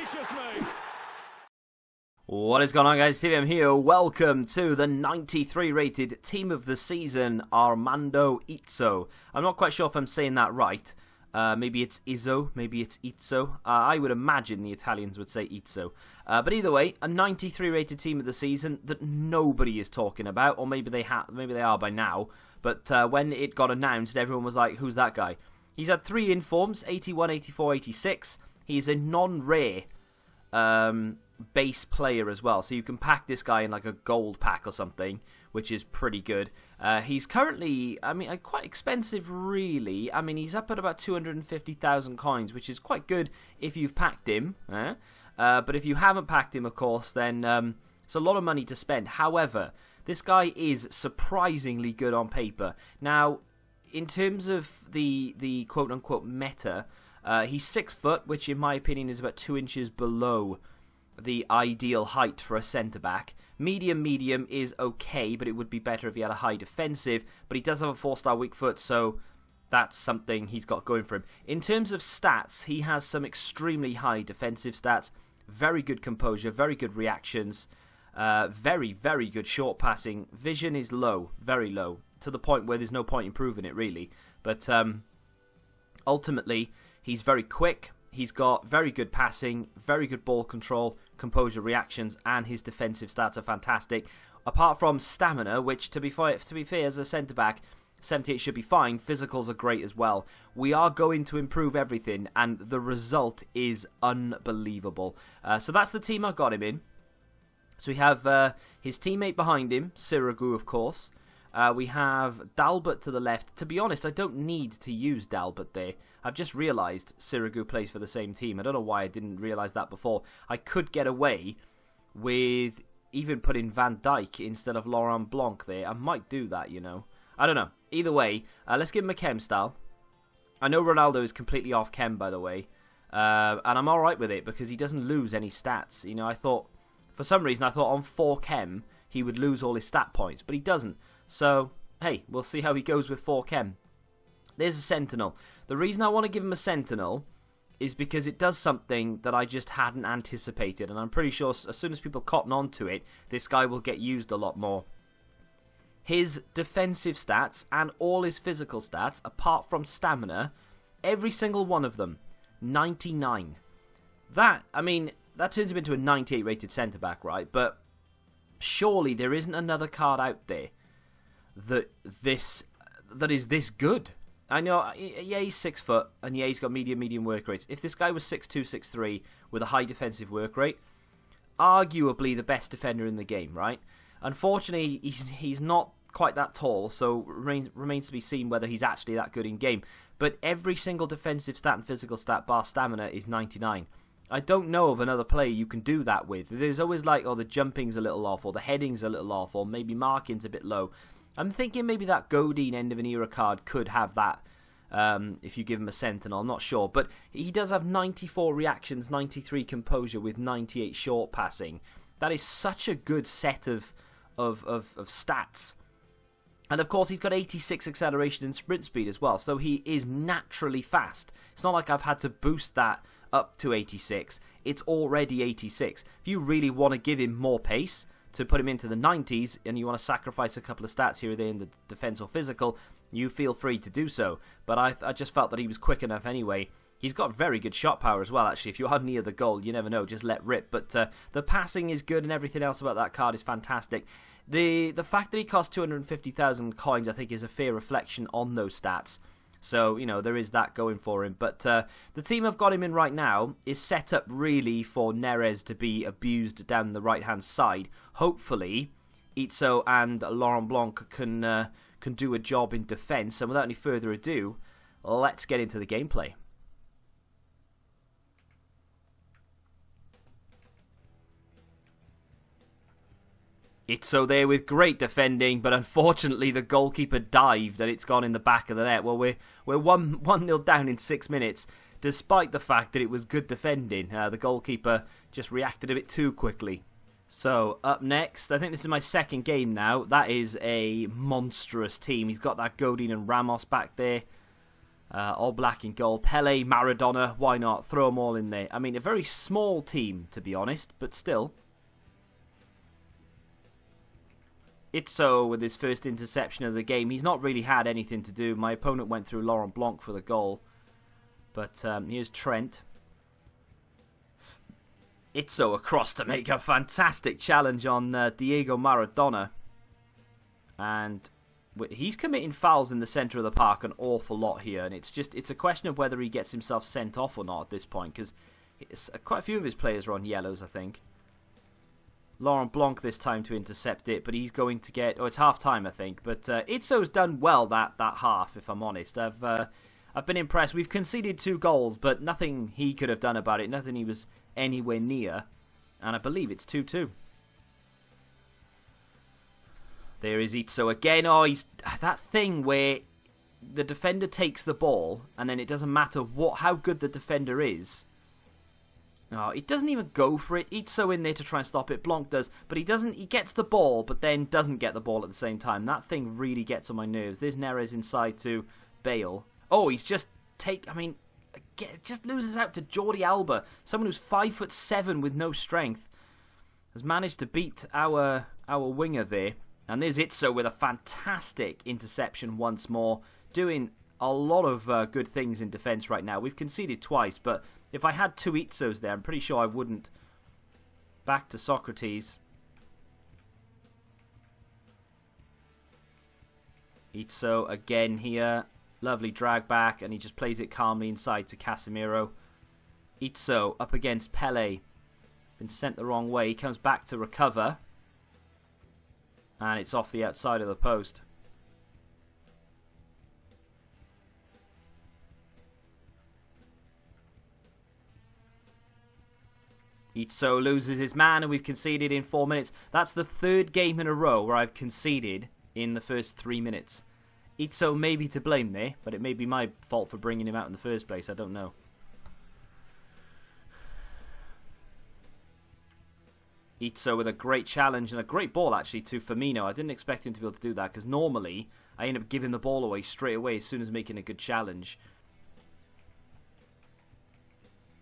gracious me! What is going on, guys? TVM here. Welcome to the 93 rated team of the season, Armando Izzo. I'm not quite sure if I'm saying that right. Maybe it's Izzo, maybe it's Izzo. I would imagine the Italians would say Izzo. But either way, a 93 rated team of the season that nobody is talking about, or maybe they are by now. But when it got announced, everyone was like, who's that guy? He's had 3 informs, 81, 84, 86. He's a non-rare base player as well, so you can pack this guy in like a gold pack or something, which is pretty good. He's currently, quite expensive really. I mean, he's up at about 250,000 coins, which is quite good if you've packed him. But if you haven't packed him, of course, then it's a lot of money to spend. However, this guy is surprisingly good on paper. Now, in terms of the quote-unquote meta, he's 6 foot, which in my opinion is about 2 inches below the ideal height for a centre-back. Medium is okay, but it would be better if he had a high defensive, but he does have a 4-star weak foot, so that's something he's got going for him. In terms of stats, he has some extremely high defensive stats, very good composure, very good reactions, very good short passing. Vision is low, very low, to the point where there's no point improving it really, but ultimately he's very quick. He's got very good passing, very good ball control, composure, reactions, and his defensive stats are fantastic. Apart from stamina, which to be fair as a centre-back, 78 should be fine. Physicals are great as well. We are going to improve everything, and the result is unbelievable. So that's the team I got him in. So we have his teammate behind him, Sirigu, of course. We have Dalbert to the left. To be honest, I don't need to use Dalbert there. I've just realised Sirigu plays for the same team. I don't know why I didn't realise that before. I could get away with even putting Van Dijk instead of Laurent Blanc there. I might do that, you know. I don't know. Either way, let's give him a chem style. I know Ronaldo is completely off chem, by the way. And I'm alright with it because he doesn't lose any stats. You know, for some reason, I thought on 4 chem he would lose all his stat points, but he doesn't. So, hey, we'll see how he goes with 4 chem. There's a Sentinel. The reason I want to give him a Sentinel is because it does something that I just hadn't anticipated, and I'm pretty sure as soon as people cotton on to it, this guy will get used a lot more. His defensive stats and all his physical stats, apart from stamina, every single one of them, 99. That turns him into a 98 rated centre-back, right? But surely there isn't another card out there that is this good. I know, yeah, he's 6 foot, and yeah, he's got medium work rates. If this guy was 6'2", 6'3", with a high defensive work rate, arguably the best defender in the game, right? Unfortunately, he's not quite that tall, so remains to be seen whether he's actually that good in game. But every single defensive stat and physical stat bar stamina is 99. I don't know of another player you can do that with. There's always like, the jumping's a little off, or the heading's a little off, or maybe marking's a bit low. I'm thinking maybe that Godin end of an era card could have that if you give him a Sentinel. I'm not sure. But he does have 94 reactions, 93 composure with 98 short passing. That is such a good set of stats. And of course he's got 86 acceleration and sprint speed as well. So he is naturally fast. It's not like I've had to boost that up to 86. It's already 86. If you really want to give him more pace, to put him into the 90s, and you want to sacrifice a couple of stats here or there in the defense or physical, you feel free to do so. But I just felt that he was quick enough anyway. He's got very good shot power as well, actually. If you are near the goal, you never know, just let rip. But the passing is good, and everything else about that card is fantastic. The fact that he costs 250,000 coins, I think, is a fair reflection on those stats. So, you know, there is that going for him. But the team I've got him in right now is set up really for Neres to be abused down the right-hand side. Hopefully, Izzo and Laurent Blanc can do a job in defence. And without any further ado, let's get into the gameplay. Izzo there with great defending, but unfortunately the goalkeeper dived and it's gone in the back of the net. Well, we're 1-0 down in 6 minutes, despite the fact that it was good defending. The goalkeeper just reacted a bit too quickly. So, up next, I think this is my second game now. That is a monstrous team. He's got that Godin and Ramos back there. All black in goal. Pele, Maradona, why not? Throw them all in there. I mean, a very small team, to be honest, but still. Izzo with his first interception of the game. He's not really had anything to do. My opponent went through Laurent Blanc for the goal. But here's Trent. Izzo across to make a fantastic challenge on Diego Maradona. And he's committing fouls in the centre of the park an awful lot here. And it's a question of whether he gets himself sent off or not at this point. Because quite a few of his players are on yellows, I think. Laurent Blanc this time to intercept it, but he's going to get... Oh, it's half-time, I think. But Izzo's done well that half, if I'm honest. I've been impressed. We've conceded 2 goals, but nothing he could have done about it. Nothing he was anywhere near. And I believe it's 2-2. There is Izzo again. Oh, he's that thing where the defender takes the ball, and then it doesn't matter how good the defender is. Oh, he doesn't even go for it. Izzo in there to try and stop it. Blanc does, but he doesn't. He gets the ball, but then doesn't get the ball at the same time. That thing really gets on my nerves. There's Neres inside to Bale. Oh, he's just just loses out to Jordi Alba, someone who's 5'7" with no strength, has managed to beat our winger there. And there's Izzo with a fantastic interception once more, doing a lot of good things in defence right now. We've conceded twice, but if I had 2 Izzos there, I'm pretty sure I wouldn't. Back to Socrates. Izzo again here. Lovely drag back, and he just plays it calmly inside to Casemiro. Izzo up against Pele. Been sent the wrong way. He comes back to recover. And it's off the outside of the post. Izzo loses his man, and we've conceded in 4 minutes. That's the 3rd game in a row where I've conceded in the first 3 minutes. Izzo may be to blame there, but it may be my fault for bringing him out in the first place. I don't know. Izzo with a great challenge and a great ball actually to Firmino. I didn't expect him to be able to do that because normally I end up giving the ball away straight away as soon as making a good challenge.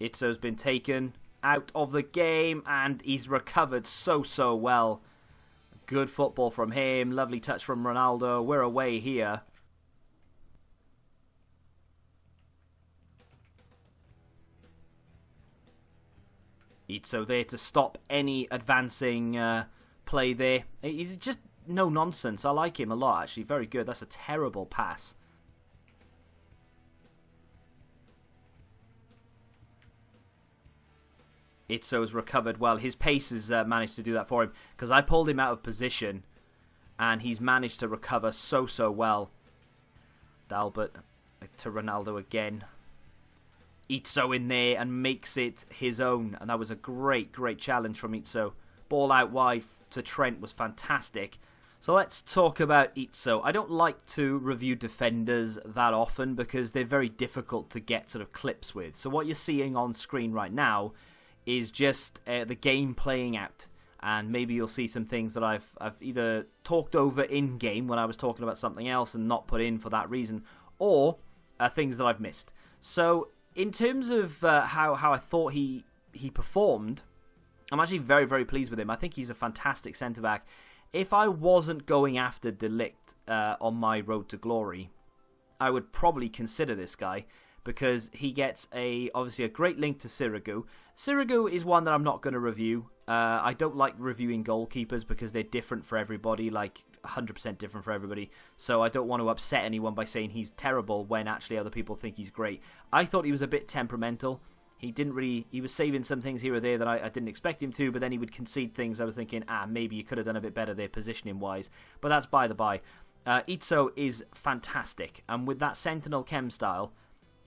Izzo's been taken out of the game and he's recovered so well. Good football from him. Lovely touch from Ronaldo. We're away here. Izzo there to stop any advancing play there. He's just no nonsense. I like him a lot, actually. Very good. That's a terrible pass. Izzo's recovered well. His pace has managed to do that for him because I pulled him out of position and he's managed to recover so well. Dalbert to Ronaldo again. Izzo in there and makes it his own, and that was a great challenge from Izzo. Ball out wide to Trent was fantastic. So let's talk about Izzo. I don't like to review defenders that often because they're very difficult to get sort of clips with. So what you're seeing on screen right now is just the game playing out, and maybe you'll see some things that I've either talked over in game when I was talking about something else and not put in for that reason, or things that I've missed. So in terms of how I thought he performed, I'm actually very pleased with him. I think he's a fantastic centre back. If I wasn't going after De Ligt on my road to glory, I would probably consider this guy, because he gets obviously a great link to Sirigu. Sirigu is one that I'm not going to review. I don't like reviewing goalkeepers because they're different for everybody, like 100% different for everybody. So I don't want to upset anyone by saying he's terrible when actually other people think he's great. I thought he was a bit temperamental. He was saving some things here or there that I didn't expect him to, but then he would concede things I was thinking, maybe you could have done a bit better there positioning-wise. But that's by the by. Izzo is fantastic, and with that Sentinel Chem style,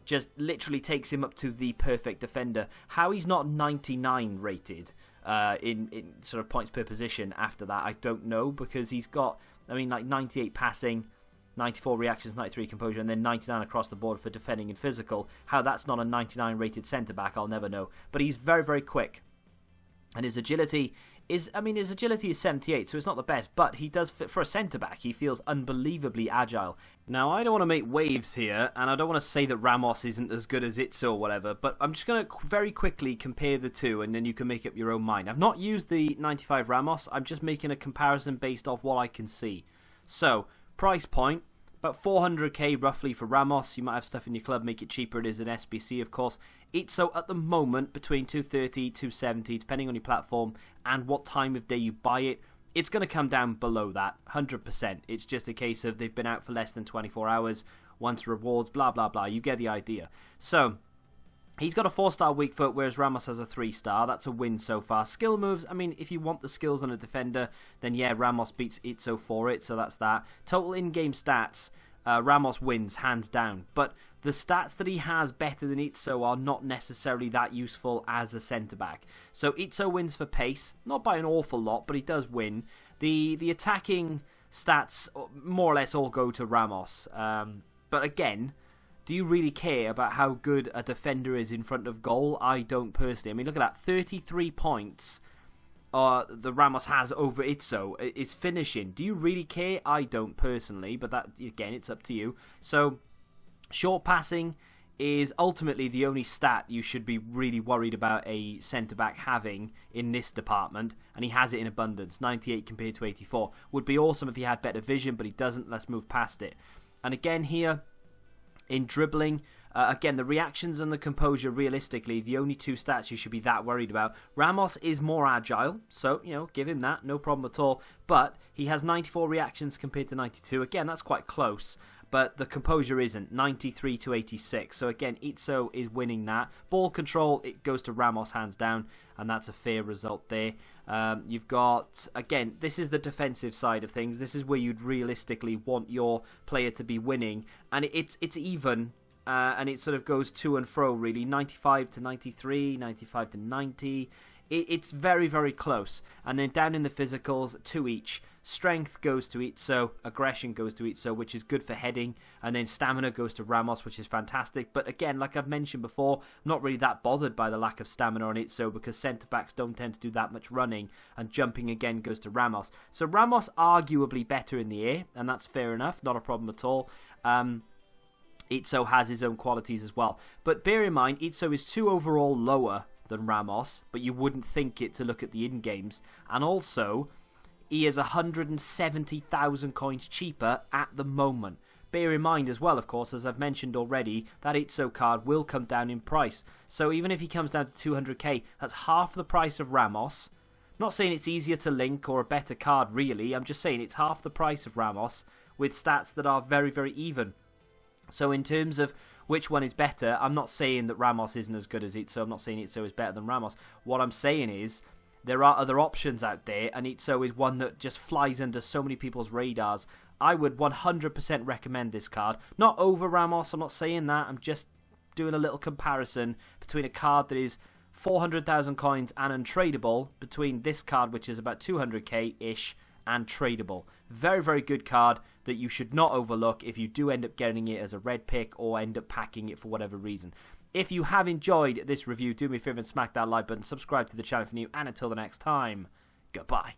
just literally takes him up to the perfect defender. How he's not 99 rated in sort of points per position after that, I don't know, because he's got, like 98 passing, 94 reactions, 93 composure, and then 99 across the board for defending and physical. How that's not a 99 rated centre-back, I'll never know. But he's very quick. And his agility his agility is 78, so it's not the best, but he does fit for a centre-back. He feels unbelievably agile. Now, I don't want to make waves here, and I don't want to say that Ramos isn't as good as Izzo or whatever, but I'm just going to very quickly compare the two, and then you can make up your own mind. I've not used the 95 Ramos, I'm just making a comparison based off what I can see. So, price point, about 400k roughly for Ramos. You might have stuff in your club, make it cheaper. It is an SBC, of course. Izzo at the moment between 230, 270, depending on your platform and what time of day you buy it. It's going to come down below that, 100%. It's just a case of they've been out for less than 24 hours, once rewards, blah, blah, blah. You get the idea. So, he's got a 4-star weak foot, whereas Ramos has a 3-star. That's a win so far. Skill moves, I mean, if you want the skills on a defender, then yeah, Ramos beats Izzo for it, so that's that. Total in-game stats, Ramos wins, hands down. But the stats that he has better than Izzo are not necessarily that useful as a centre-back. So Izzo wins for pace, not by an awful lot, but he does win. The attacking stats more or less all go to Ramos. But again, do you really care about how good a defender is in front of goal? I don't personally. I mean, look at that. 33 points the Ramos has over Izzo. It's finishing. Do you really care? I don't personally, but that, again, it's up to you. So, short passing is ultimately the only stat you should be really worried about a centre-back having in this department, and he has it in abundance. 98 compared to 84. Would be awesome if he had better vision, but he doesn't. Let's move past it. And again here, in dribbling, again, the reactions and the composure, realistically, the only two stats you should be that worried about. Ramos is more agile, so, give him that, no problem at all. But he has 94 reactions compared to 92. Again, that's quite close, but the composure isn't, 93 to 86. So again, Izzo is winning that. Ball control, it goes to Ramos hands down, and that's a fair result there. You've got, again, this is the defensive side of things. This is where you'd realistically want your player to be winning, and it's even. And it sort of goes to and fro, really. 95 to 93, 95 to 90. It's very, very close. And then down in the physicals, 2 each. Strength goes to Izzo, aggression goes to Izzo, which is good for heading, and then stamina goes to Ramos, which is fantastic. But again, like I've mentioned before, I'm not really that bothered by the lack of stamina on Izzo, because centre-backs don't tend to do that much running, and jumping again goes to Ramos. So Ramos arguably better in the air, and that's fair enough, not a problem at all. Izzo has his own qualities as well. But bear in mind, Izzo is 2 overall lower than Ramos, but you wouldn't think it to look at the in-games. And also, he is 170,000 coins cheaper at the moment. Bear in mind as well, of course, as I've mentioned already, that Izzo card will come down in price. So even if he comes down to 200k, that's half the price of Ramos. Not saying it's easier to link or a better card, really. I'm just saying it's half the price of Ramos with stats that are very, very even. So in terms of which one is better, I'm not saying that Ramos isn't as good as Izzo. I'm not saying Izzo is better than Ramos. What I'm saying is there are other options out there, and Izzo is one that just flies under so many people's radars. I would 100% recommend this card. Not over Ramos, I'm not saying that. I'm just doing a little comparison between a card that is 400,000 coins and untradeable, between this card, which is about 200k-ish, and tradable. Very, very good card that you should not overlook if you do end up getting it as a red pick or end up packing it for whatever reason. If you have enjoyed this review, do me a favour and smack that like button, subscribe to the channel if you're new, and until the next time, goodbye.